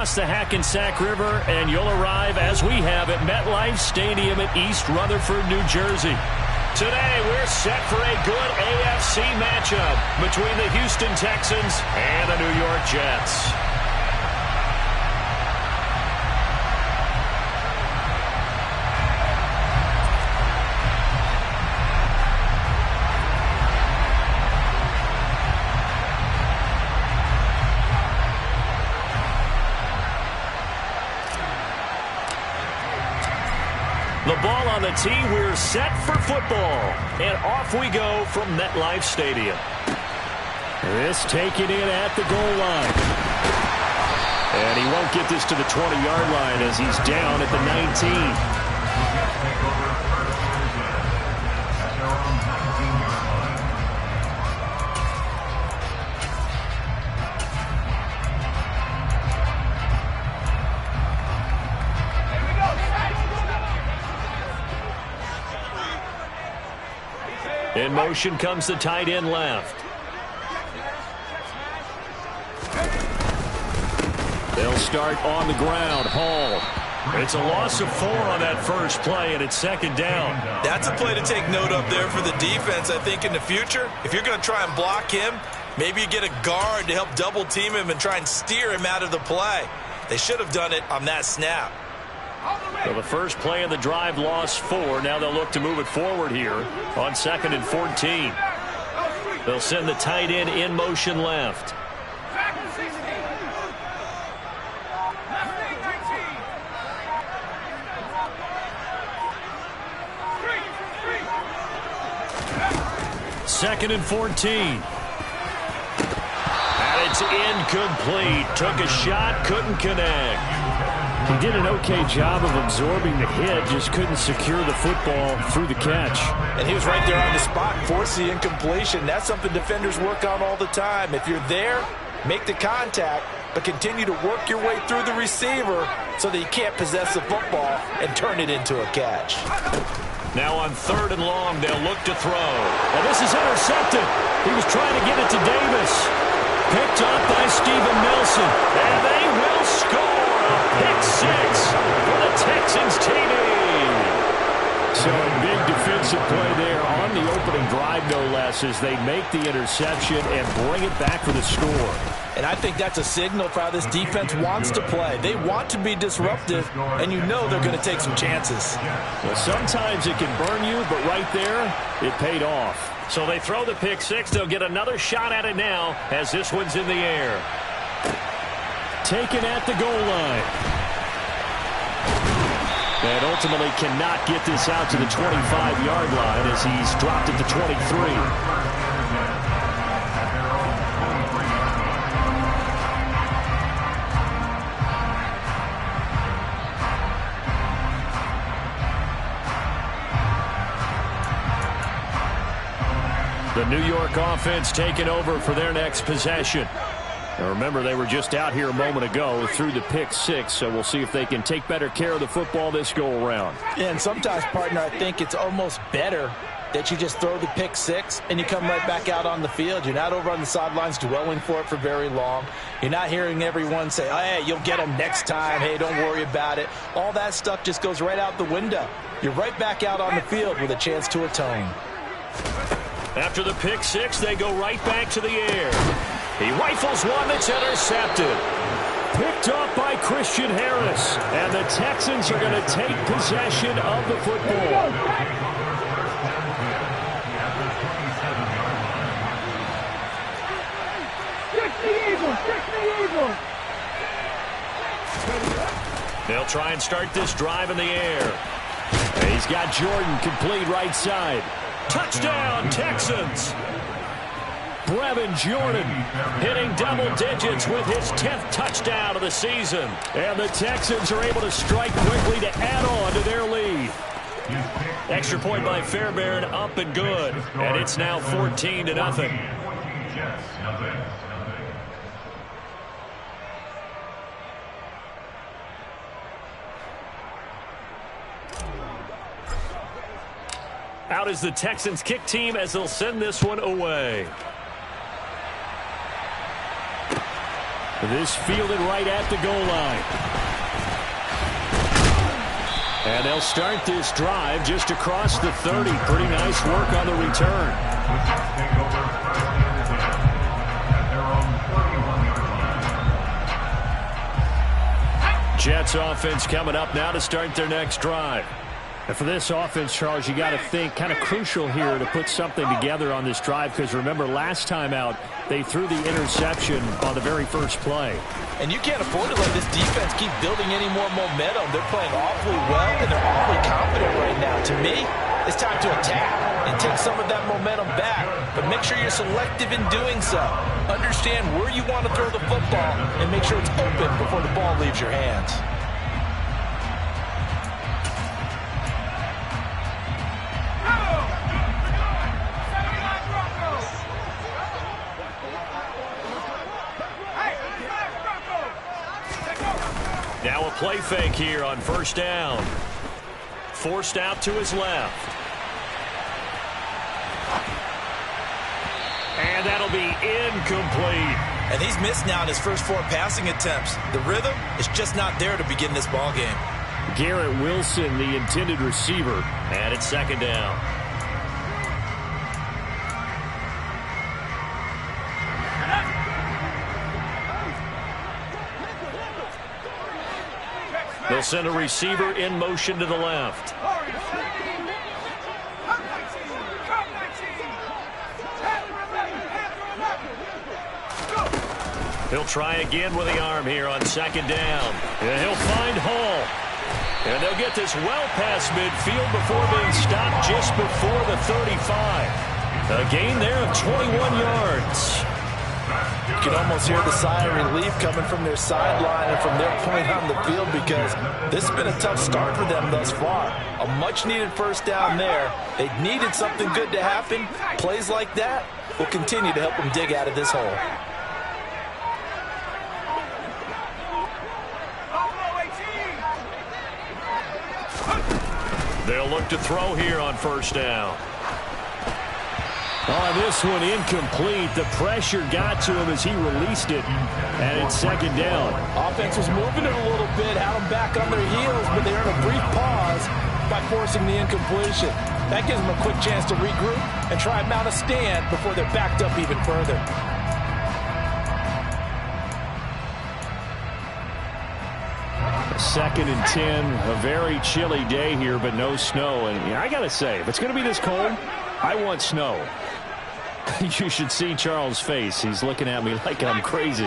Across the Hackensack River, and you'll arrive, as we have, at MetLife Stadium at East Rutherford, New Jersey. Today, we're set for a good AFC matchup between the Houston Texans and the New York Jets. The ball on the tee, we're set for football. And off we go from MetLife Stadium. This taken in at the goal line. And he won't get this to the 20-yard line as he's down at the 19. In motion comes the tight end left. They'll start on the ground. Hall. It's a loss of 4 on that first play, and it's second down. That's a play to take note of there for the defense, I think, in the future. If you're going to try and block him, maybe you get a guard to help double team him and try and steer him out of the play. They should have done it on that snap. So the first play of the drive lost 4. Now they'll look to move it forward here on 2nd and 14. They'll send the tight end in motion left. Second and 14. And it's incomplete. Took a shot, couldn't connect. He did an okay job of absorbing the hit, just couldn't secure the football through the catch. And he was right there on the spot, forced the incompletion. That's something defenders work on all the time. If you're there, make the contact, but continue to work your way through the receiver so that you can't possess the football and turn it into a catch. Now on 3rd and long, they'll look to throw. And this is intercepted. He was trying to get it to Davis. Picked up by Steven Nelson. And they will score. Pick 6 for the Texans TD. So a big defensive play there on the opening drive, no less, as they make the interception and bring it back for the score. And I think that's a signal for how this defense wants to play. They want to be disruptive, and you know they're going to take some chances. Well, sometimes it can burn you, but right there, it paid off. So they throw the pick 6. They'll get another shot at it now as this one's in the air. Taken at the goal line. And ultimately cannot get this out to the 25-yard line as he's dropped at the 23. The New York offense taking over for their next possession. Now remember, they were just out here a moment ago through the pick 6, so we'll see if they can take better care of the football this go-around. And sometimes, partner, I think it's almost better that you just throw the pick 6 and you come right back out on the field. You're not over on the sidelines dwelling for it for very long. You're not hearing everyone say, oh, hey, you'll get them next time. Hey, don't worry about it. All that stuff just goes right out the window. You're right back out on the field with a chance to atone. After the pick 6, they go right back to the air. He rifles one that's intercepted. Picked up by Christian Harris. And the Texans are going to take possession of the football. They'll try and start this drive in the air. He's got Jordan complete right side. Touchdown, Texans. Brevin Jordan hitting double digits with his 10th touchdown of the season. And the Texans are able to strike quickly to add on to their lead. Extra point by Fairbairn, up and good. And it's now 14-0. Out is the Texans kick team as they'll send this one away. This fielded right at the goal line. And they'll start this drive just across the 30. Pretty nice work on the return. Jets offense coming up now to start their next drive. And for this offense, Charles, you got to think kind of crucial here to put something together on this drive, because remember last time out they threw the interception on the very first play. And you can't afford to let this defense keep building any more momentum. They're playing awfully well, and they're awfully confident right now. To me, it's time to attack and take some of that momentum back. But make sure you're selective in doing so. Understand where you want to throw the football and make sure it's open before the ball leaves your hands. Now a play fake here on first down. Forced out to his left. And that'll be incomplete. And he's missed now in his first 4 passing attempts. The rhythm is just not there to begin this ball game. Garrett Wilson, the intended receiver. And it's second down. They'll send a receiver in motion to the left. He'll try again with the arm here on second down. And he'll find Hall. And they'll get this well past midfield before being stopped just before the 35. A gain there of 21 yards. You can almost hear the sigh of relief coming from their sideline and from their point on the field, because this has been a tough start for them thus far. A much-needed first down there. They needed something good to happen. Plays like that will continue to help them dig out of this hole. They'll look to throw here on first down. Oh, this one incomplete. The pressure got to him as he released it. And it's second down. Offense was moving it a little bit, had them back on their heels, but they earned a brief pause by forcing the incompletion. That gives them a quick chance to regroup and try and mount a stand before they're backed up even further. Second and 10, a very chilly day here, but no snow. And I got to say, if it's going to be this cold, I want snow. You should see Charles' face. He's looking at me like I'm crazy.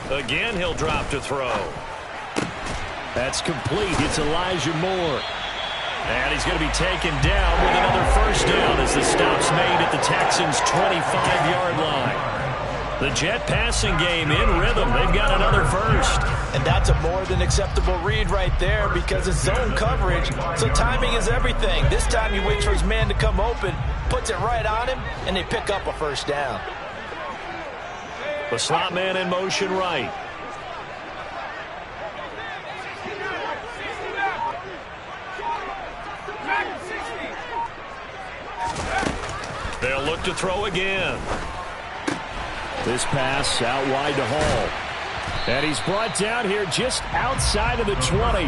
Again, he'll drop to throw. That's complete. It's Elijah Moore. And he's going to be taken down with another first down as the stop's made at the Texans' 25-yard line. The Jet passing game in rhythm. They've got another first. And that's a more than acceptable read right there, because it's zone coverage, so timing is everything. This time you wait for his man to come open, puts it right on him, and they pick up a first down. The slot man in motion right. They'll look to throw again. This pass out wide to Hall. And he's brought down here just outside of the 20.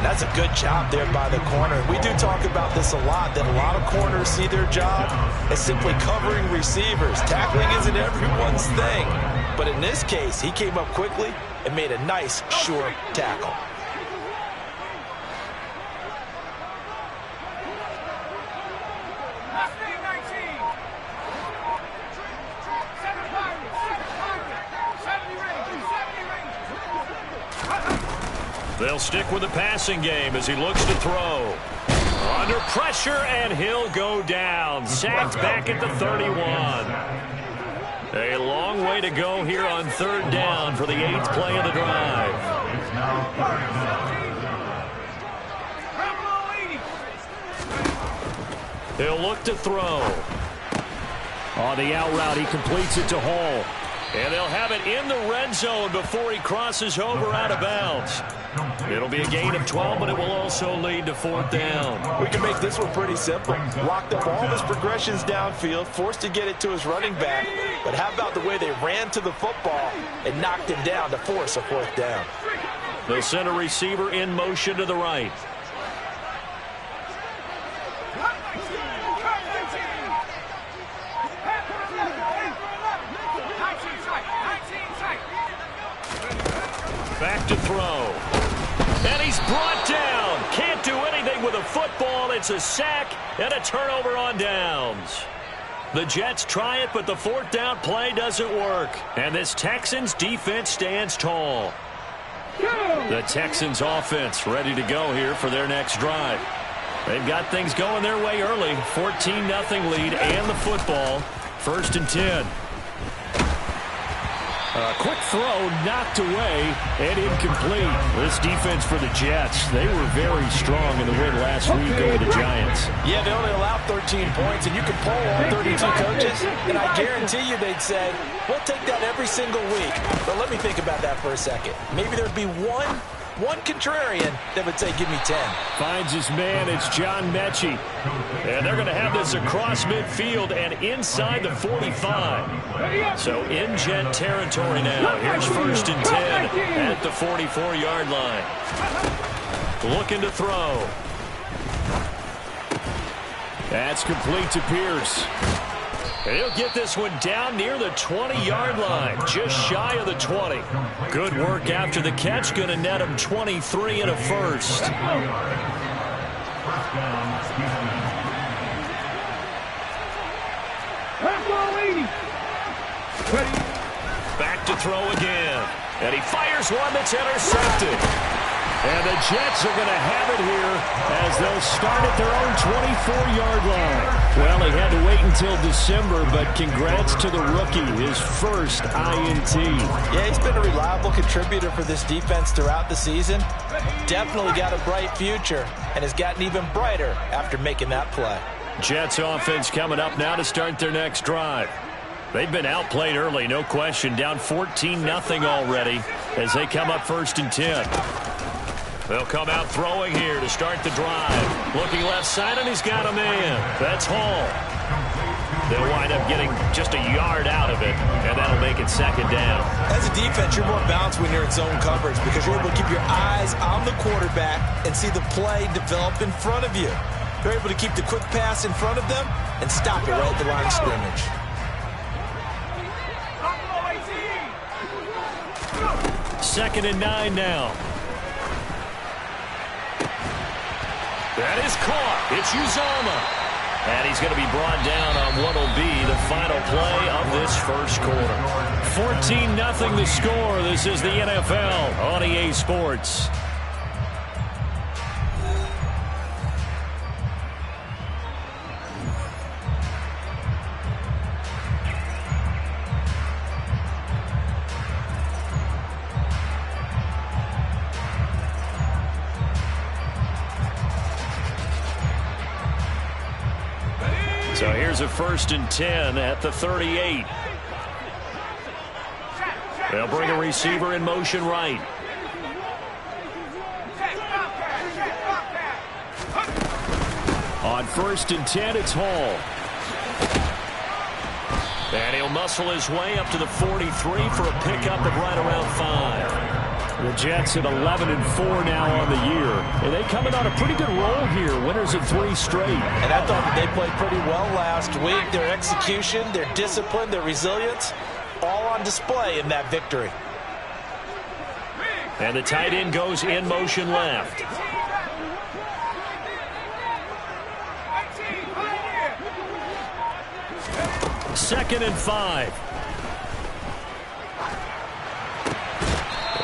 That's a good job there by the corner. We do talk about this a lot, that a lot of corners see their job as simply covering receivers. Tackling isn't everyone's thing. But in this case, he came up quickly and made a nice, sure tackle. They'll stick with the passing game as he looks to throw. Under pressure, and he'll go down. Sacked back at the 31. A long way to go here on third down for the 8th play of the drive. He'll look to throw. On the out route, he completes it to Hall. And they'll have it in the red zone before he crosses over out of bounds. It'll be a gain of 12, but it will also lead to 4th down. We can make this one pretty simple. Locked up all his progressions downfield, forced to get it to his running back. But how about the way they ran to the football and knocked him down to force a 4th down? They'll send a receiver in motion to the right. Back to throw. And he's brought down. Can't do anything with a football. It's a sack and a turnover on downs. The Jets try it, but the 4th down play doesn't work. And this Texans defense stands tall. The Texans offense ready to go here for their next drive. They've got things going their way early. 14-0 lead and the football. 1st and 10. A quick throw knocked away and incomplete. This defense for the Jets, they were very strong in the win last week over the Giants. Yeah, they only allowed 13 points, and you can poll all 32 coaches, and I guarantee you they'd say, we'll take that every single week. But let me think about that for a second. Maybe there'd be one contrarian that would say, give me 10. Finds his man. It's John Mechie. And they're going to have this across midfield and inside the 45. So in Jet territory now. Here's 1st and 10 at the 44-yard line. Looking to throw. That's complete to Pierce. And he'll get this one down near the 20-yard line, just shy of the 20. Good work after the catch, going to net him 23 and a first. Back to throw again. And he fires one that's intercepted. And the Jets are going to have it here as they'll start at their own 24-yard line. Well, he had to wait until December, but congrats to the rookie, his first INT. Yeah, he's been a reliable contributor for this defense throughout the season. Definitely got a bright future and has gotten even brighter after making that play. Jets offense coming up now to start their next drive. They've been outplayed early, no question, down 14-0 already as they come up 1st and 10. They'll come out throwing here to start the drive. Looking left side, and he's got a man. That's Hall. They'll wind up getting just a yard out of it, and that'll make it 2nd down. As a defense, you're more balanced when you're in zone coverage because you're able to keep your eyes on the quarterback and see the play develop in front of you. You're able to keep the quick pass in front of them and stop it right at the line of scrimmage. 2nd and 9 now. That is caught. It's Uzomah. And he's going to be brought down on what will be the final play of this first quarter. 14-0 the score. This is the NFL on EA Sports. So here's a 1st and 10 at the 38. They'll bring a receiver in motion right. On 1st and 10, it's Hall. And he'll muscle his way up to the 43 for a pickup of right around 5. The Jets at 11-4 now on the year. And they coming on a pretty good roll here. Winners of 3 straight. And I thought that they played pretty well last week. Their execution, their discipline, their resilience, all on display in that victory. And the tight end goes in motion left. Second and 5.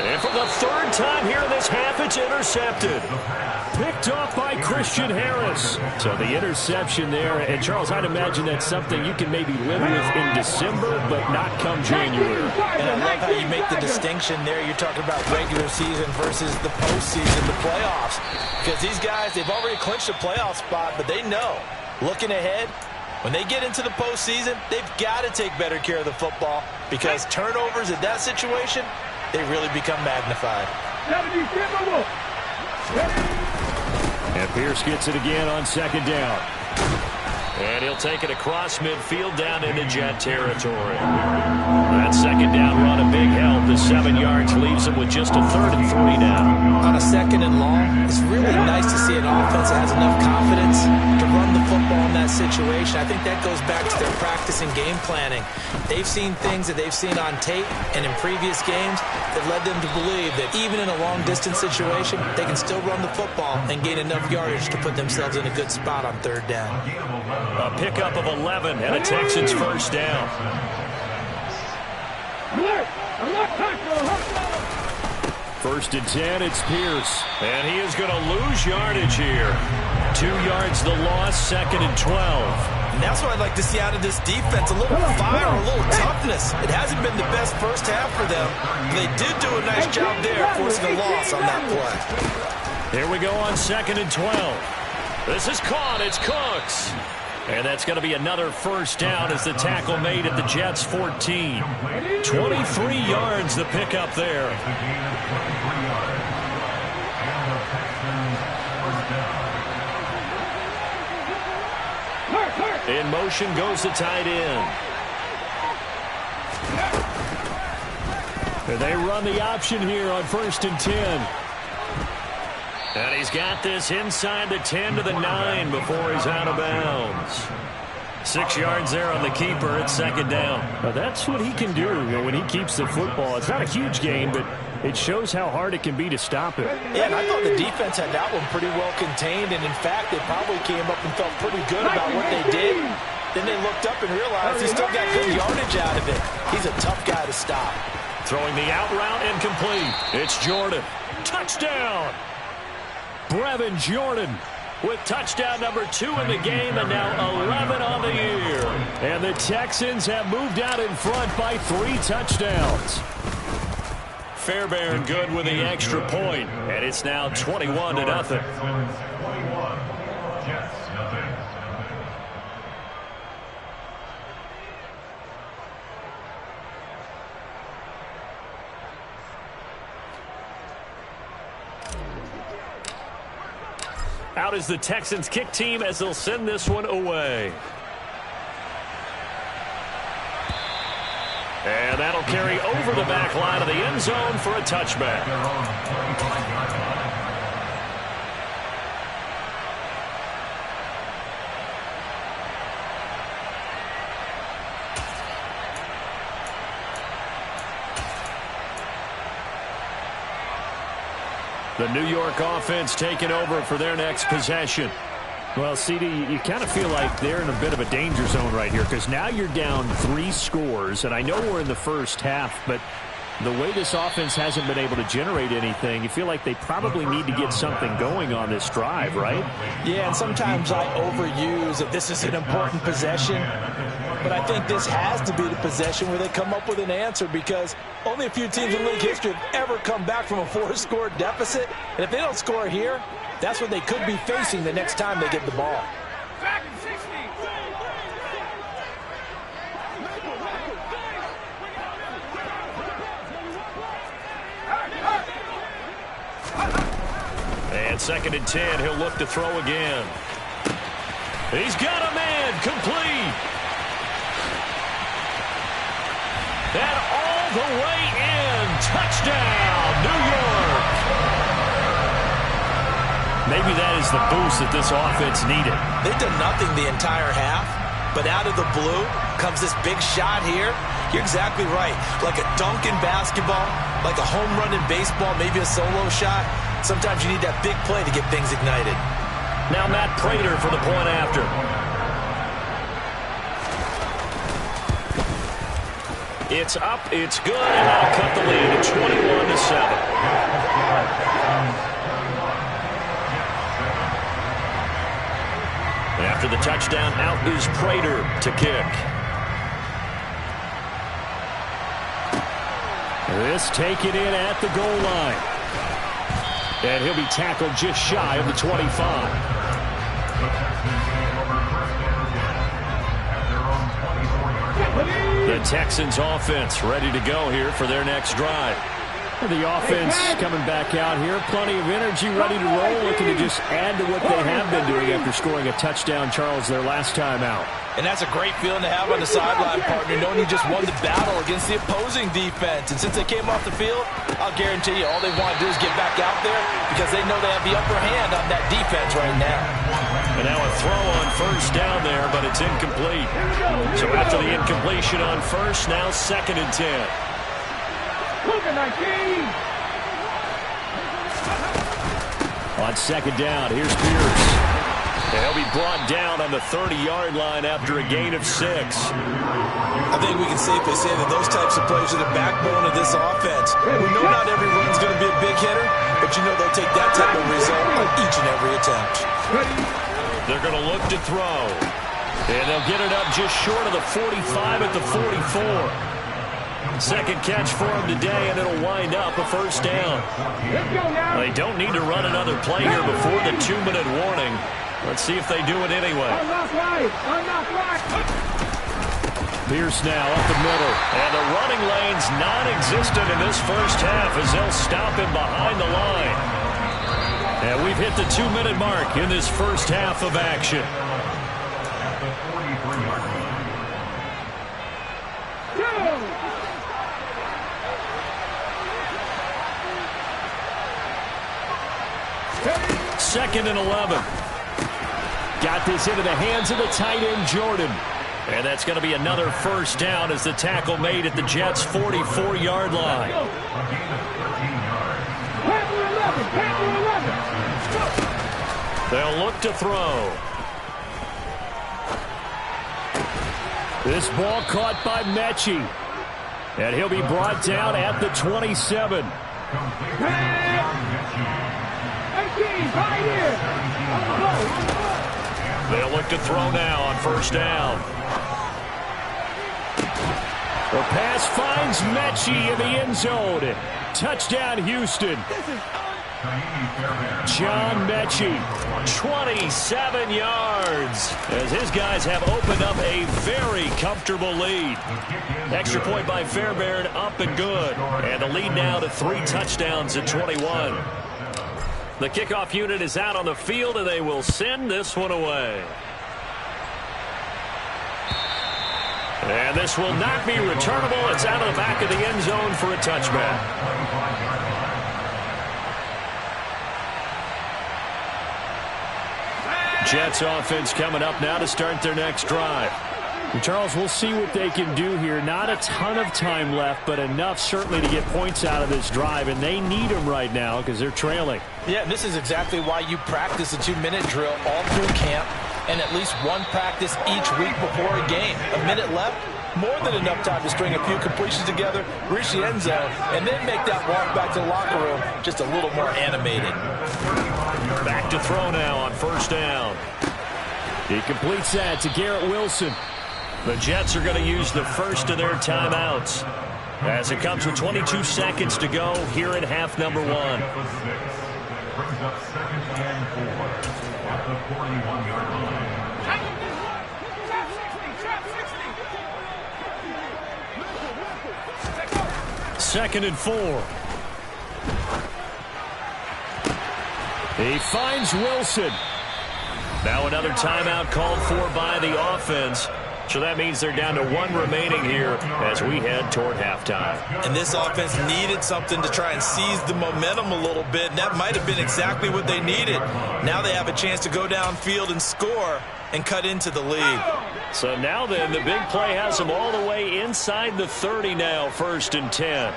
And for the 3rd time here in this half, it's intercepted. Picked off by Christian Harris. So the interception there. And, Charles, I'd imagine that's something you can maybe live with in December, but not come January. And I love how you make the distinction there. You're talking about regular season versus the postseason, the playoffs. Because these guys, they've already clinched a playoff spot, but they know, looking ahead, when they get into the postseason, they've got to take better care of the football because turnovers in that situation, they really become magnified. And Pierce gets it again on second down. And he'll take it across midfield down into Jet territory. That second down run, a big help. The 7 yards leaves him with just a 3rd and 3 now. On a 2nd and long, it's really nice to see an offense that has enough confidence to run the football in that situation. I think that goes back to their practice and game planning. They've seen things that they've seen on tape and in previous games that led them to believe that even in a long-distance situation, they can still run the football and gain enough yardage to put themselves in a good spot on 3rd down. A pickup of 11 and a Texans first down. First and 10, it's Pierce. And he is going to lose yardage here. 2 yards the loss, 2nd and 12. And that's what I'd like to see out of this defense, a little fire, a little toughness. It hasn't been the best first half for them. They did do a nice job there, forcing a loss on that play. Here we go on 2nd and 12. This is caught. It's Cooks. And that's going to be another first down as the tackle made at the Jets' 14. 23 yards the pickup there. In motion goes the tight end. And they run the option here on 1st and 10. And he's got this inside the 10 to the 9 before he's out of bounds. 6 yards there on the keeper. It's 2nd down. Now that's what he can do, when he keeps the football. It's not a huge gain, but it shows how hard it can be to stop it. Yeah, and I thought the defense had that one pretty well contained, and in fact, they probably came up and felt pretty good about what they did. Then they looked up and realized he still got good yardage out of it. He's a tough guy to stop. Throwing the out route incomplete. It's Jordan. Touchdown! Brevin Jordan with touchdown number 2 in the game, and now 11 on the year. And the Texans have moved out in front by 3 touchdowns. Fairbairn good with the extra point, and it's now 21-0. Out is the Texans kick team as they'll send this one away. And that'll carry over the back line of the end zone for a touchback. The New York offense taking over for their next possession. Well, CD, you kind of feel like they're in a bit of a danger zone right here because now you're down 3 scores, and I know we're in the first half, but the way this offense hasn't been able to generate anything, you feel like they probably need to get something going on this drive, right? Yeah, and sometimes I overuse that this is an important possession, but I think this has to be the possession where they come up with an answer because only a few teams in league history have ever come back from a 4-score deficit, and if they don't score here, that's what they could be facing the next time they get the ball. And 2nd and 10, he'll look to throw again. He's got a man, complete. And all the way in, touchdown, New York. Maybe that is the boost that this offense needed. They've done nothing the entire half, but out of the blue comes this big shot here. You're exactly right. Like a dunk in basketball, like a home run in baseball, maybe a solo shot. Sometimes you need that big play to get things ignited. Now Matt Prater for the point after. It's up, it's good, and that'll cut the lead at 21-7. After the touchdown, out is Prater to kick. This taken in at the goal line. And he'll be tackled just shy of the 25. The Texans offense ready to go here for their next drive. The offense coming back out here. Plenty of energy, ready to roll, looking to just add to what they have been doing after scoring a touchdown, Charles, their last time out. And that's a great feeling to have on the sideline, partner, knowing you just won the battle against the opposing defense. And since they came off the field, I'll guarantee you all they want to do is get back out there because they know they have the upper hand on that defense right now. And now a throw on first down there, but it's incomplete. So after the incompletion on first, now 2nd and 10. On 2nd down, here's Pierce. And he'll be brought down on the 30-yard line after a gain of 6. I think we can safely say that those types of plays are the backbone of this offense. We know not every run's going to be a big hitter, but you know they'll take that type of result on each and every attempt. They're going to look to throw. And they'll get it up just short of the 45 at the 44. Second catch for him today, and it'll wind up a first down. They don't need to run another play here before the 2-minute warning. Let's see if they do it anyway. Pierce now up the middle. And the running lane's non-existent in this first half as they'll stop him behind the line. And we've hit the 2-minute mark in this first half of action. Second and 11. Got this into the hands of the tight end, Jordan. And that's going to be another first down as the tackle made at the Jets' 44-yard line. They'll look to throw. This ball caught by Mechie. And he'll be brought down at the 27. They'll look to throw now on first down. The pass finds Mechie in the end zone. Touchdown, Houston. John Mechie. 27 yards as his guys have opened up a very comfortable lead. Extra point by Fairbairn, up and good. And the lead now to 3 touchdowns at 21. The kickoff unit is out on the field, and they will send this one away. And this will not be returnable. It's out of the back of the end zone for a touchback. Jets offense coming up now to start their next drive. And Charles, we'll see what they can do here. Not a ton of time left, but enough certainly to get points out of this drive, and they need them right now because they're trailing. Yeah, this is exactly why you practice a 2-minute drill all through camp and at least one practice each week before a game. A minute left, more than enough time to string a few completions together, reach the end zone, and then make that walk back to the locker room just a little more animated. Back to throw now on first down. He completes that to Garrett Wilson. The Jets are going to use the first of their timeouts as it comes with 22 seconds to go here in half number 1. Brings up 2nd and 4 at the 41-yard line. 2nd and 4. He finds Wilson. Now another timeout called for by the offense. So that means they're down to 1 remaining here as we head toward halftime. And this offense needed something to try and seize the momentum a little bit. And that might have been exactly what they needed. Now they have a chance to go downfield and score and cut into the lead. So now then, the big play has them all the way inside the 30 now, 1st and 10.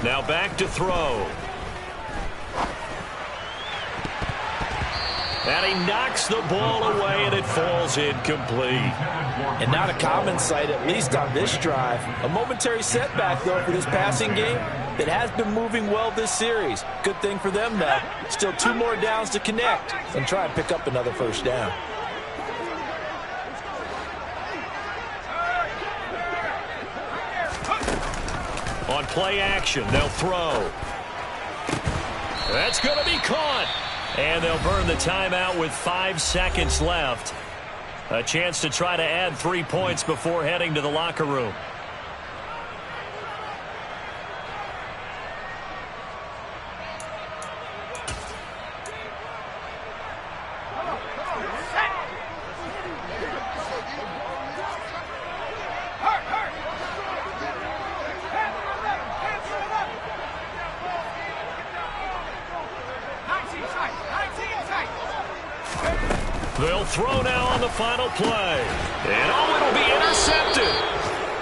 Now back to throw. And he knocks the ball away, and it falls incomplete. And not a common sight, at least on this drive. A momentary setback, though, for this passing game that has been moving well this series. Good thing for them, though. Still 2 more downs to connect and try and pick up another first down. On play action, they'll throw. That's going to be caught. And they'll burn the timeout with 5 seconds left. A chance to try to add 3 points before heading to the locker room. They'll throw now on the final play. And it'll be intercepted.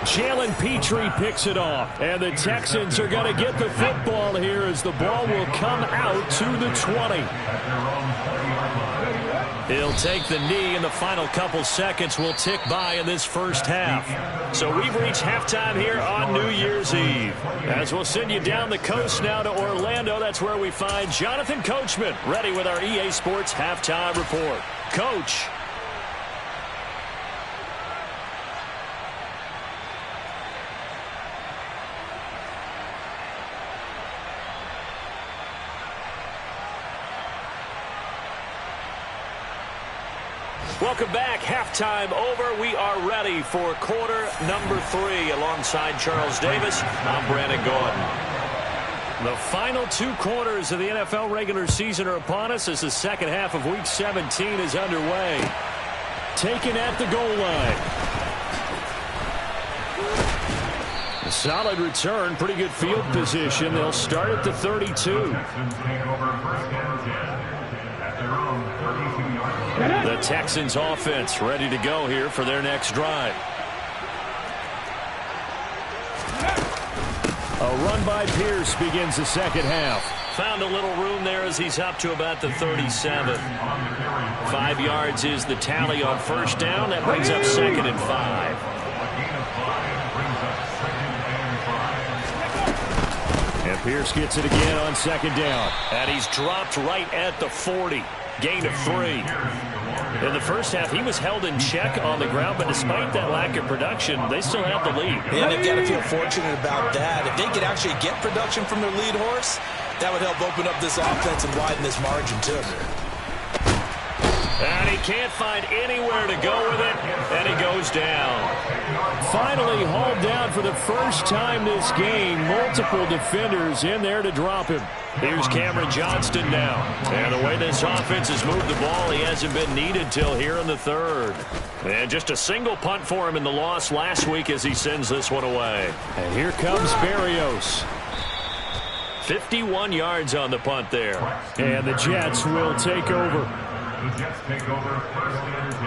Jalen Petrie picks it off. And the Texans are going to get the football here as the ball will come out to the 20. He'll take the knee, and the final couple seconds will tick by in this first half. So we've reached halftime here on New Year's Eve. As we'll send you down the coast now to Orlando, that's where we find Jonathan Coachman, ready with our EA Sports Halftime Report. Coach. Welcome back. Halftime over. We are ready for quarter number 3. Alongside Charles Davis, I'm Brandon Gordon. The final 2 quarters of the NFL regular season are upon us as the second half of Week 17 is underway. Taken at the goal line. A solid return, pretty good field position. They'll start at the 32. The Texans offense ready to go here for their next drive. A run by Pierce begins the second half. Found a little room there as he's up to about the 37. 5 yards is the tally on first down. That brings up 2nd and 5. And Pierce gets it again on 2nd down. And he's dropped right at the 40. Gain of 3. In the first half, he was held in check on the ground, but despite that lack of production, they still have the lead. And they've got to feel fortunate about that. If they could actually get production from their lead horse, that would help open up this offense and widen this margin too. And he can't find anywhere to go with it, and he goes down. Finally hauled down for the first time this game. Multiple defenders in there to drop him. Here's Cameron Johnston now. And the way this offense has moved the ball, he hasn't been needed till here in the 3rd. And just a single punt for him in the loss last week as he sends this one away. And here comes Berrios. 51 yards on the punt there. And the Jets will take over. The Jets take over 1st and 10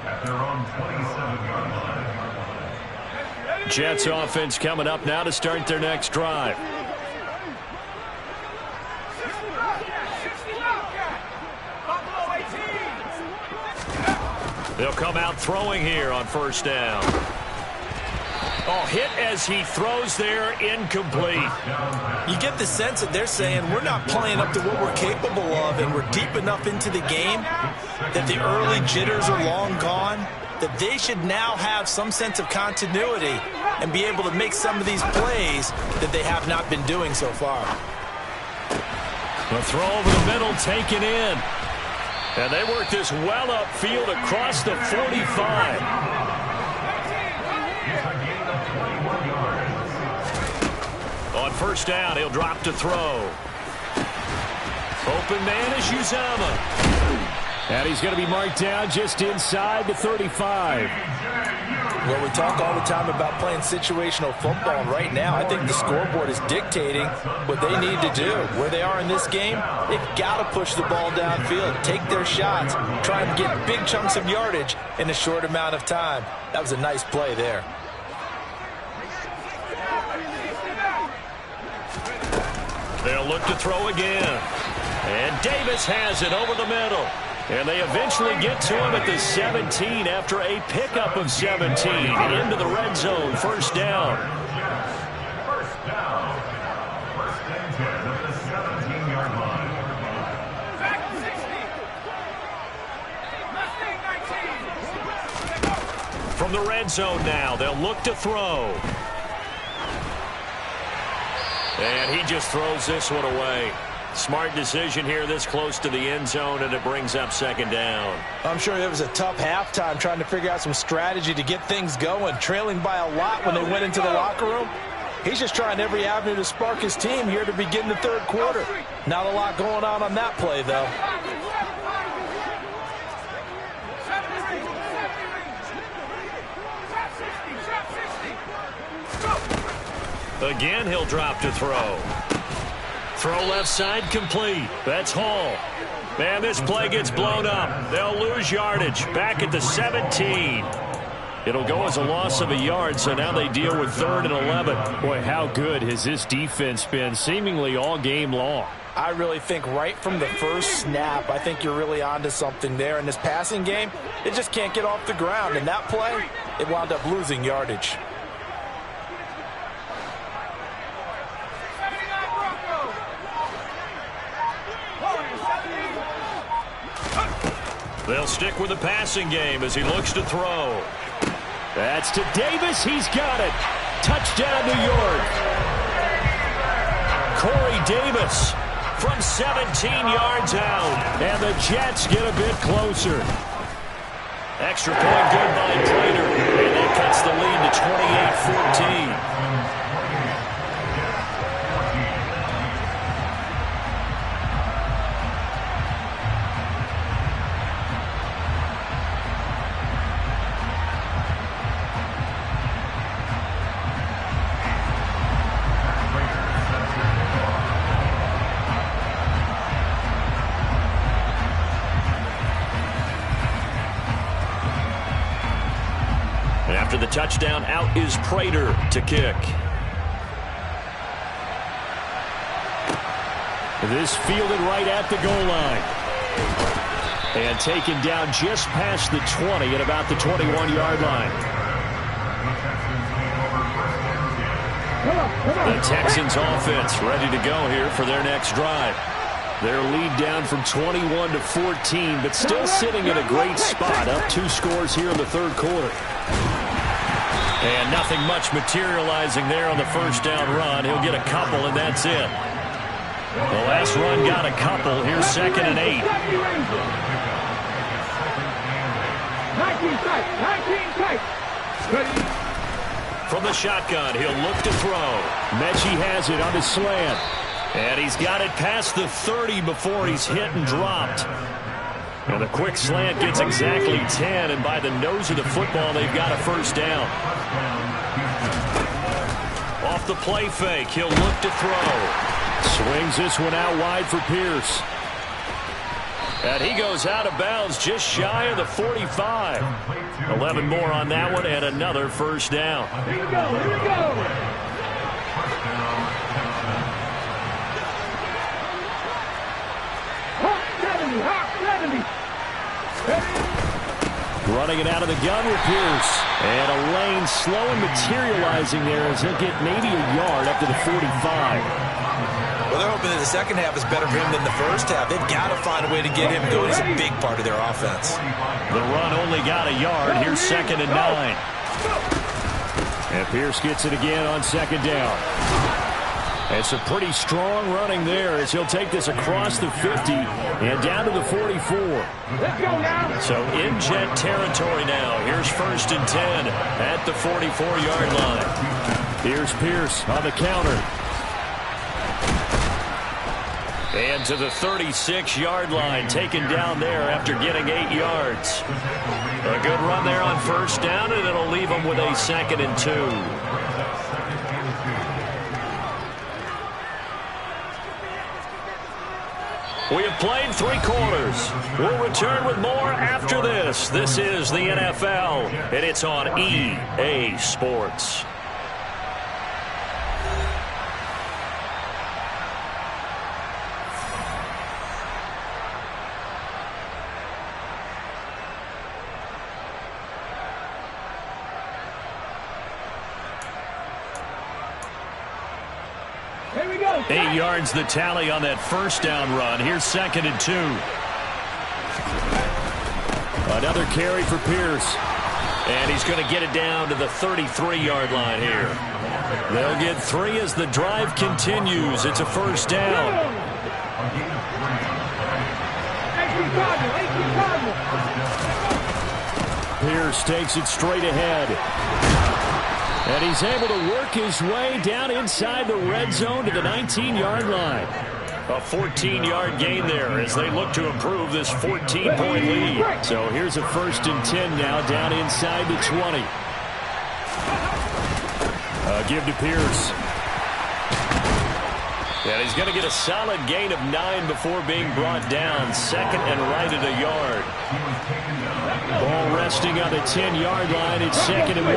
at their own 27-yard line. Jets offense coming up now to start their next drive. They'll come out throwing here on first down. Oh, hit as he throws there, incomplete. You get the sense that they're saying we're not playing up to what we're capable of, and we're deep enough into the game that the early jitters are long gone, that they should now have some sense of continuity and be able to make some of these plays that they have not been doing so far. The throw over the middle taken in. And they work this well upfield across the 45. On first down, he'll drop to throw. Open man is Uzomah. And he's going to be marked down just inside the 35. Well, we talk all the time about playing situational football, and right now I think the scoreboard is dictating what they need to do. Where they are in this game, they've got to push the ball downfield, take their shots, try and get big chunks of yardage in a short amount of time. That was a nice play there. They'll look to throw again. And Davis has it over the middle. And they eventually get to him at the 17 after a pickup of 17 into the red zone. First down. First down. 1st and 10 at the 17-yard line. From the red zone now, they'll look to throw. And he just throws this one away. Smart decision here this close to the end zone, and it brings up second down. I'm sure it was a tough halftime trying to figure out some strategy to get things going, trailing by a lot when they went into the locker room. He's just trying every avenue to spark his team here to begin the third quarter. Not a lot going on that play, though. Again, he'll drop to throw. Throw left side complete. That's Hall. Man, this play gets blown up. They'll lose yardage. Back at the 17. It'll go as a loss of a yard, so now they deal with 3rd and 11. Boy, how good has this defense been seemingly all game long? I really think right from the first snap, I think you're really onto something there. In this passing game, it just can't get off the ground. And that play, it wound up losing yardage. They'll stick with the passing game as he looks to throw. That's to Davis. He's got it. Touchdown, New York. Corey Davis from 17 yards out. And the Jets get a bit closer. Extra point good by Prater. And that cuts the lead to 28-14. After the touchdown, out is Prater to kick. This fielded right at the goal line. And taken down just past the 20 at about the 21-yard line. The Texans offense ready to go here for their next drive. Their lead down from 21 to 14, but still sitting in a great spot, up 2 scores here in the third quarter. And nothing much materializing there on the first down run. He'll get a couple, and that's it. The last run got a couple. Here's 2nd and 8. From the shotgun, he'll look to throw. Mechie has it on his slant. And he's got it past the 30 before he's hit and dropped. And the quick slant gets exactly 10, and by the nose of the football, they've got a first down. Off the play fake, he'll look to throw. Swings this one out wide for Pierce. And he goes out of bounds just shy of the 45. 11 more on that one, and another first down. Here we go. Running it out of the gun with Pierce. And a lane slow and materializing there as he'll get maybe a yard up to the 45. Well, they're hoping that the second half is better for him than the first half. They've got to find a way to get him going. He's a big part of their offense. The run only got a yard. Here's 2nd and 9. And Pierce gets it again on 2nd down. And some pretty strong running there as he'll take this across the 50 and down to the 44. Let's go now. So in Jet territory now. Here's 1st and 10 at the 44-yard line. Here's Pierce on the counter. And to the 36-yard line, taken down there after getting 8 yards. A good run there on first down, and it'll leave them with a 2nd and 2. We have played 3 quarters. We'll return with more after this. This is the NFL, and it's on EA Sports. Here we go. 8 yards the tally on that first down run. Here's 2nd and 2. Another carry for Pierce. And he's going to get it down to the 33-yard line here. They'll get 3 as the drive continues. It's a first down. Pierce takes it straight ahead. And he's able to work his way down inside the red zone to the 19-yard line. A 14-yard gain there as they look to improve this 14-point lead. So here's a 1st and 10 now down inside the 20. Give to Pierce. And he's going to get a solid gain of 9 before being brought down. 2nd and right at a yard. Ball resting on the 10-yard line. It's 2nd and 1.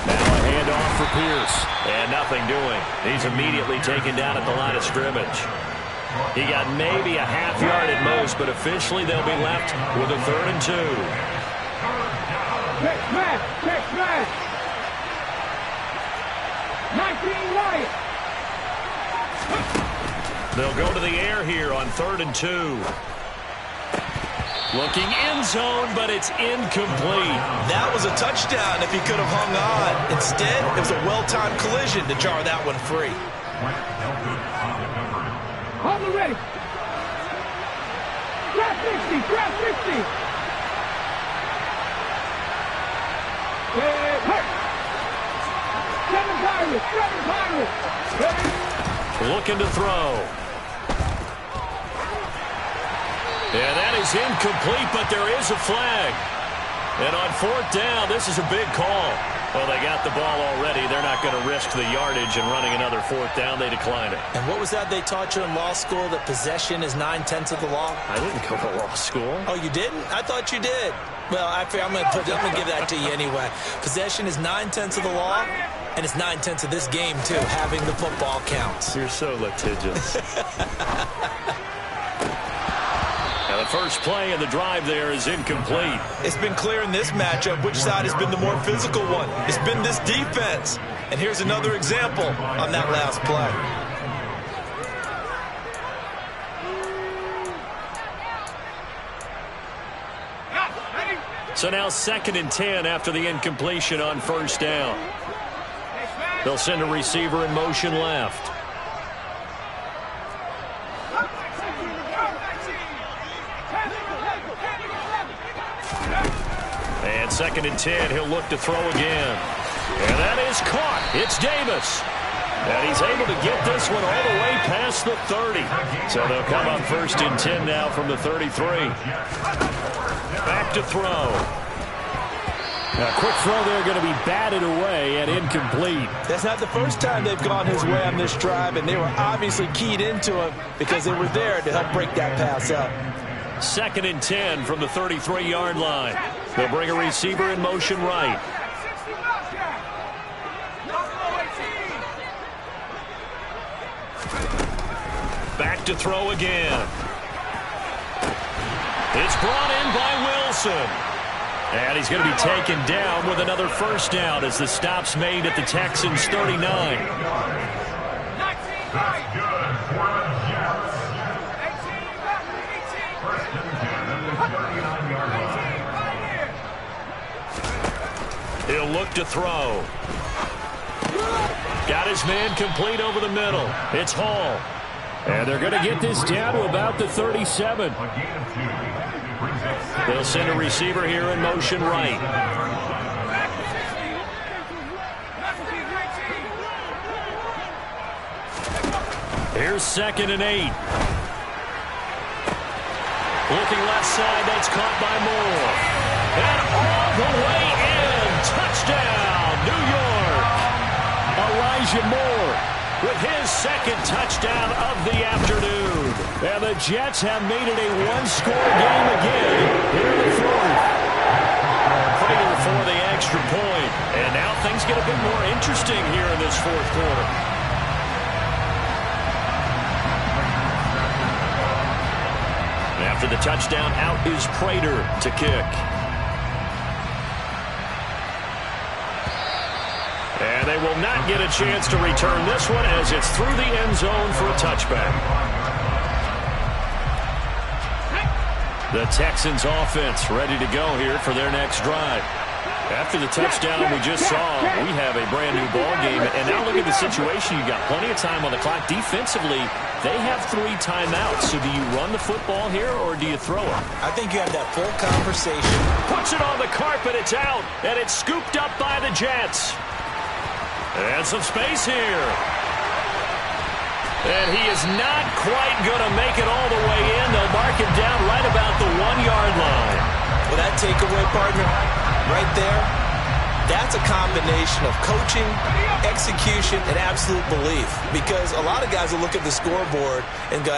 Now a handoff for Pierce. And nothing doing. He's immediately taken down at the line of scrimmage. He got maybe a half yard at most, but officially they'll be left with a 3rd and 2. Check man. 19 right. They'll go to the air here on 3rd and 2. Looking end zone, but it's incomplete. That was a touchdown if he could have hung on. Instead, it was a well-timed collision to jar that one free. Hold it ready. Grab 60. Looking to throw. And that is incomplete, but there is a flag. And on 4th down, this is a big call. Well, they got the ball already. They're not going to risk the yardage and running another 4th down. They decline it. And what was that they taught you in law school, that possession is 9/10 of the law? I didn't go to law school. Oh, you didn't? I thought you did. Well, I'm going to give that to you anyway. Possession is 9/10 of the law, and it's 9/10 of this game, too. Having the football counts. You're so litigious. Now, the first play of the drive there is incomplete. It's been clear in this matchup which side has been the more physical one. It's been this defense. And here's another example on that last play. So now 2nd and 10 after the incompletion on 1st down. They'll send a receiver in motion left. And 2nd and 10, he'll look to throw again. And that is caught. It's Davis. And he's able to get this one all the way past the 30. So they'll come up 1st and 10 now from the 33. Back to throw. A quick throw there going to be batted away and incomplete. That's not the first time they've gone his way on this drive, and they were obviously keyed into him because they were there to help break that pass up. 2nd and 10 from the 33-yard line. They'll bring a receiver in motion right. Back to throw again. It's brought in by Wilson. And he's going to be taken down with another 1st down as the stop's made at the Texans' 39. He'll look to throw. Got his man complete over the middle. It's Hall. And they're going to get this down to about the 37. They'll send a receiver here in motion right. Here's 2nd and 8. Looking left side, that's caught by Moore. And all the way in. Touchdown, New York. Elijah Moore with his 2nd touchdown of the afternoon. And the Jets have made it a one-score game again here in the 4th. Fighting for the extra point. And now things get a bit more interesting here in this 4th quarter. After the touchdown, out is Prater to kick. And they will not get a chance to return this one as it's through the end zone for a touchback. The Texans offense ready to go here for their next drive. After the touchdown we just saw, we have a brand new ball game. And now look at the situation. You got plenty of time on the clock. Defensively, they have 3 timeouts. So do you run the football here or do you throw it? I think you have that full conversation. Puts it on the carpet. It's out. And it's scooped up by the Jets. And some space here. And he is not quite going to make it all the way in. They'll mark him down right about the 1-yard line. Well, that takeaway, partner, right there, that's a combination of coaching, execution, and absolute belief. Because a lot of guys will look at the scoreboard and go,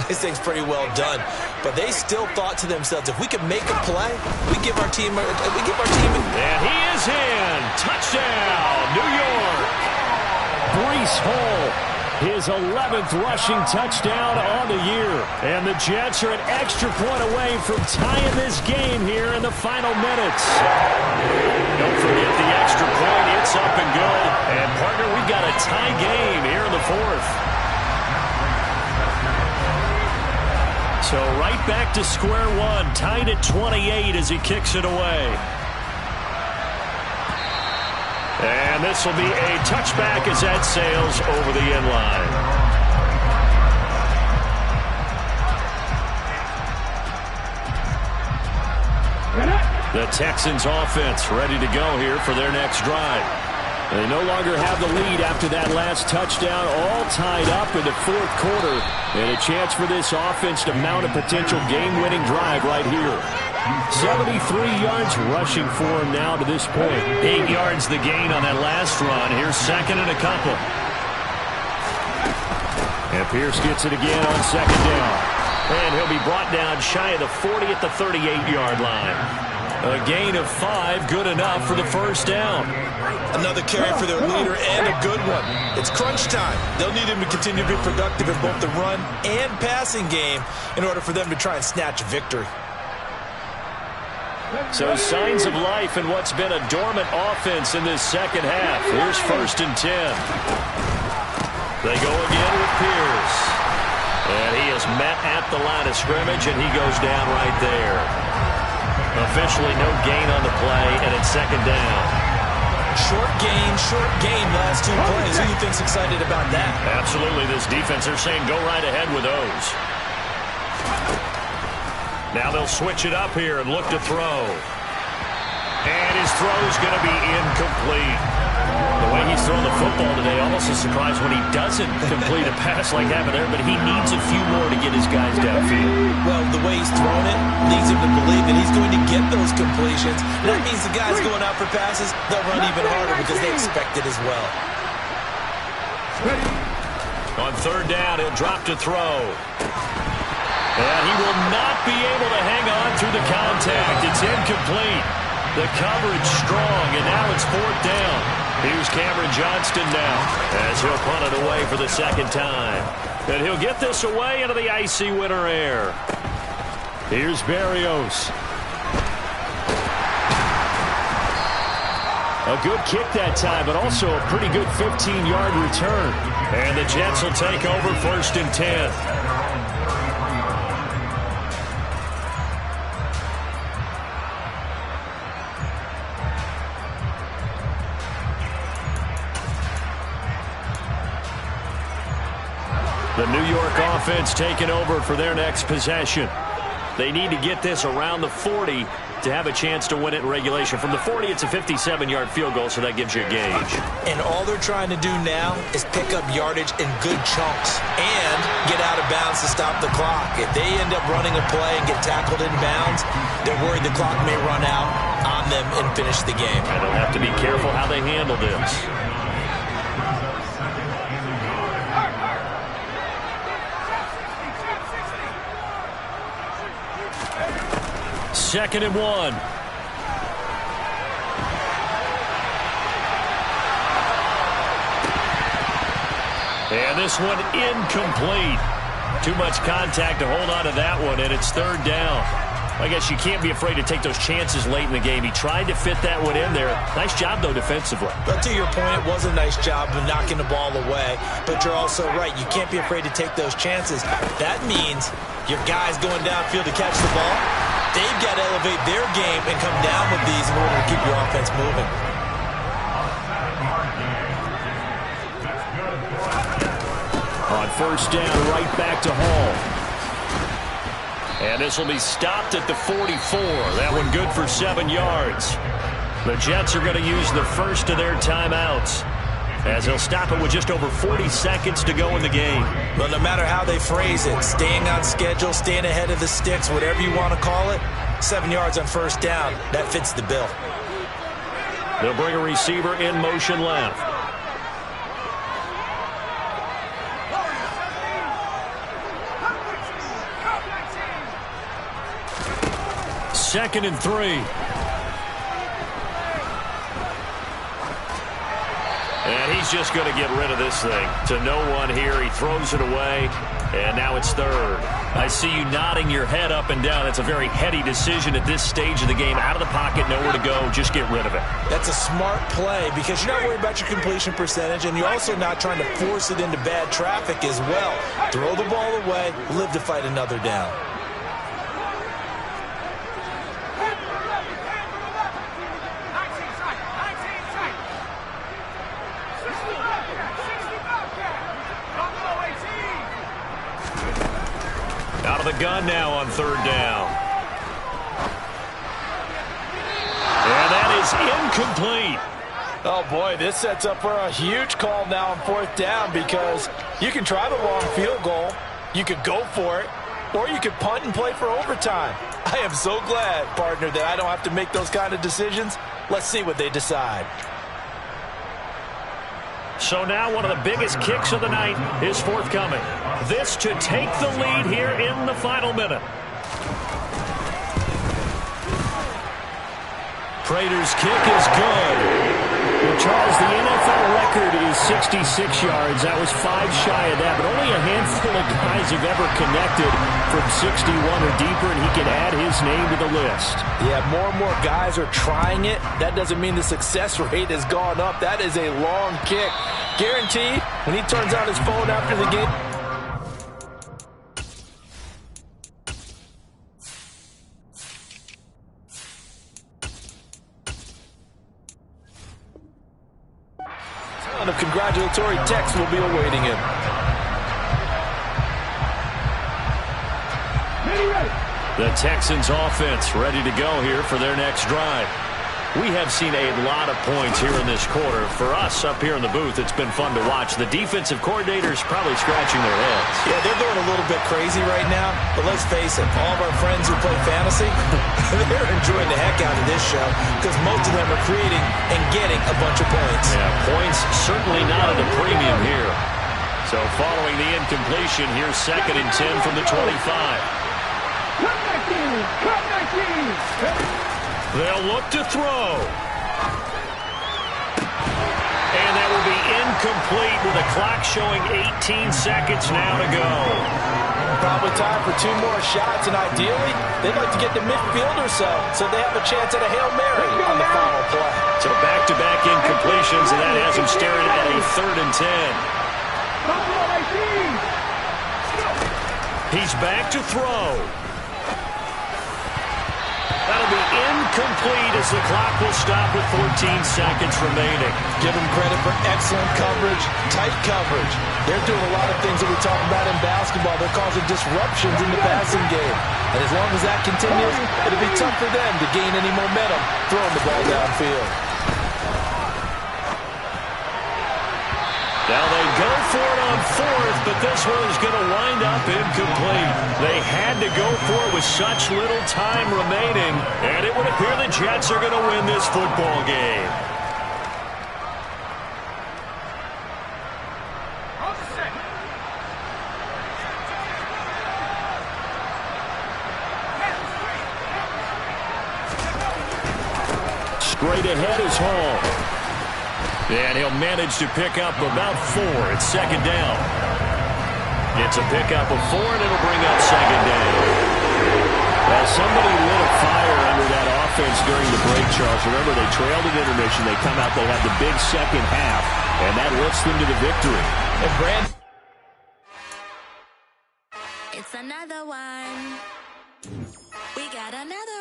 this thing's pretty well done. But they still thought to themselves, if we can make a play, we give our team. And he is in. Touchdown, New York. Breece Hall, his 11th rushing touchdown on the year. And the Jets are an extra point away from tying this game here in the final minutes. Don't forget the extra point. It's up and good. And, partner, we've got a tie game here in the 4th. So right back to square one. Tied at 28 as he kicks it away. And this will be a touchback as that sails over the end line. The Texans offense ready to go here for their next drive. They no longer have the lead after that last touchdown, all tied up in the 4th quarter. And a chance for this offense to mount a potential game-winning drive right here. 73 yards rushing for him now to this point. 8 yards the gain on that last run. Here's second and a couple. And Pierce gets it again on second down. And he'll be brought down shy of the 40 at the 38-yard line. A gain of 5, good enough for the first down. Another carry for their leader and a good one. It's crunch time. They'll need him to continue to be productive in both the run and passing game in order for them to try and snatch a victory. So signs of life in what's been a dormant offense in this second half. Here's 1st and 10. They go again with Pierce. And he is met at the line of scrimmage, and he goes down right there. Officially no gain on the play, and it's second down. Short gain, last 2 plays. Who do you think's excited about that? Absolutely. This defense, they're saying go right ahead with those. Now they'll switch it up here and look to throw. And his throw's going to be incomplete. The way he's thrown the football today, almost a surprise when he doesn't complete a pass like that there, but he needs a few more to get his guys downfield. Well, the way he's thrown it leads him to believe that he's going to get those completions. That means the guys going out for passes, they'll run even harder because they expect it as well. On 3rd down, he'll drop to throw. And he will not be able to hang on through the contact. It's incomplete. The coverage strong, and now it's 4th down. Here's Cameron Johnston now as he'll punt it away for the second time. And he'll get this away into the icy winter air. Here's Berrios. A good kick that time, but also a pretty good 15-yard return. And the Jets will take over 1st and 10. The New York offense taking over for their next possession. They need to get this around the 40 to have a chance to win it in regulation. From the 40, it's a 57-yard field goal, so that gives you a gauge. And all they're trying to do now is pick up yardage in good chunks and get out of bounds to stop the clock. If they end up running a play and get tackled in bounds, they're worried the clock may run out on them and finish the game. And they'll have to be careful how they handle this. Second and 1. And this one incomplete. Too much contact to hold on to that one, and it's 3rd down. I guess you can't be afraid to take those chances late in the game. He tried to fit that one in there. Nice job, though, defensively. But to your point, it was a nice job of knocking the ball away. But you're also right. You can't be afraid to take those chances. That means your guys going downfield to catch the ball, they've got to elevate their game and come down with these in order to keep your offense moving. On first down, right back to Hall. And this will be stopped at the 44. That one good for 7 yards. The Jets are going to use the first of their timeouts, as they'll stop it with just over 40 seconds to go in the game. But no matter how they phrase it, staying on schedule, staying ahead of the sticks, whatever you want to call it, 7 yards on first down, that fits the bill. They'll bring a receiver in motion left. Second and 3. And he's just going to get rid of this thing. To no one here. He throws it away. And now it's third. I see you nodding your head up and down. That's a very heady decision at this stage of the game. Out of the pocket, nowhere to go. Just get rid of it. That's a smart play because you're not worried about your completion percentage, and you're also not trying to force it into bad traffic as well. Throw the ball away, live to fight another down. Out of the gun now on third down. And that is incomplete. Oh, boy, this sets up for a huge call now on fourth down because you can try the long field goal, you could go for it, or you could punt and play for overtime. I am so glad, partner, that I don't have to make those kind of decisions. Let's see what they decide. So now one of the biggest kicks of the night is forthcoming. This to take the lead here in the final minute. Prater's kick is good. Well, Charles, the NFL record is 66 yards. That was 5 shy of that, but only a handful of guys have ever connected from 61 or deeper, and he can add his name to the list. Yeah, more and more guys are trying it. That doesn't mean the success rate has gone up. That is a long kick. Guaranteed, when he turns on his phone after the game. Ton of congratulatory texts will be awaiting him. The Texans offense ready to go here for their next drive. We have seen a lot of points here in this quarter. For us up here in the booth, it's been fun to watch. The defensive coordinators probably scratching their heads. Yeah, they're going a little bit crazy right now, but let's face it, all of our friends who play fantasy, they're enjoying the heck out of this show because most of them are creating and getting a bunch of points. Yeah, points certainly not at a premium here. So following the incompletion, here's 2nd and 10 from the 25. Cut 19! They'll look to throw. And that will be incomplete with the clock showing 18 seconds now to go. Probably time for 2 more shots, and ideally, they'd like to get to midfield or so they have a chance at a Hail Mary on the final play. So back-to-back incompletions, and that has him staring at a 3rd and 10. He's back to throw. That'll be incomplete as the clock will stop with 14 seconds remaining. Give them credit for excellent coverage, tight coverage. They're doing a lot of things that we talk about in basketball. They're causing disruptions in the passing game. And as long as that continues, it'll be tough for them to gain any momentum throwing the ball downfield. Now they go for it on 4th, but this one is going to wind up incomplete. They had to go for it with such little time remaining, and it would appear the Jets are going to win this football game. Straight ahead is Hall. And he'll manage to pick up about 4. It's 2nd down. It's a pickup of 4, and it'll bring up 2nd down. Well, somebody lit a fire under that offense during the break, Charles. Remember, they trailed at intermission. They come out, they have the big second half, and that lifts them to the victory. And Brand. It's another one. We got another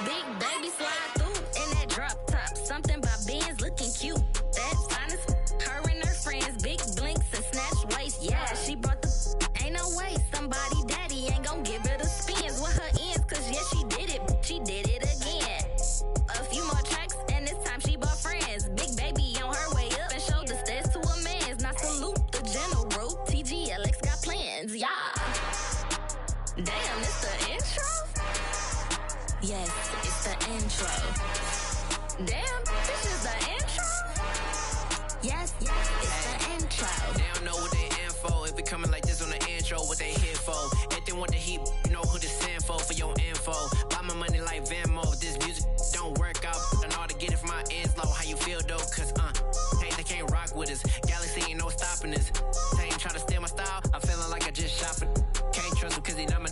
Big baby slide through in that drop top. Something about Benz looking cute. That finest, her and her friends, big blinks and snatch waist. Yeah, she brought the, ain't no way somebody daddy ain't gon' give her the spins with her ends. Cause yeah, she did it again. A few more tracks and this time she bought friends. Big baby on her way up and showed the stairs to a man's. Now salute the general. TGLX got plans, yeah. Damn, it's the intro? Yes, it's the intro. Damn, this is the intro? Yes, it's the intro. They don't know what they in for. If it coming like this on the intro, what they here for? If they want the heat, you know who to send for your info. Buy my money like Venmo. This music don't work out. I know how to get it from my ends low. How you feel though? Cause hey, they can't rock with us. Galaxy ain't no stopping us. They ain't try to steal my style. I'm feeling like I just shopping. Can't trust them cause they not my.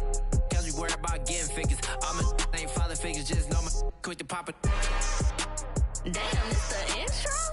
Cause we worried about getting figures. All my ain't father figures. Just know my quick to pop it. Damn, it's the intro?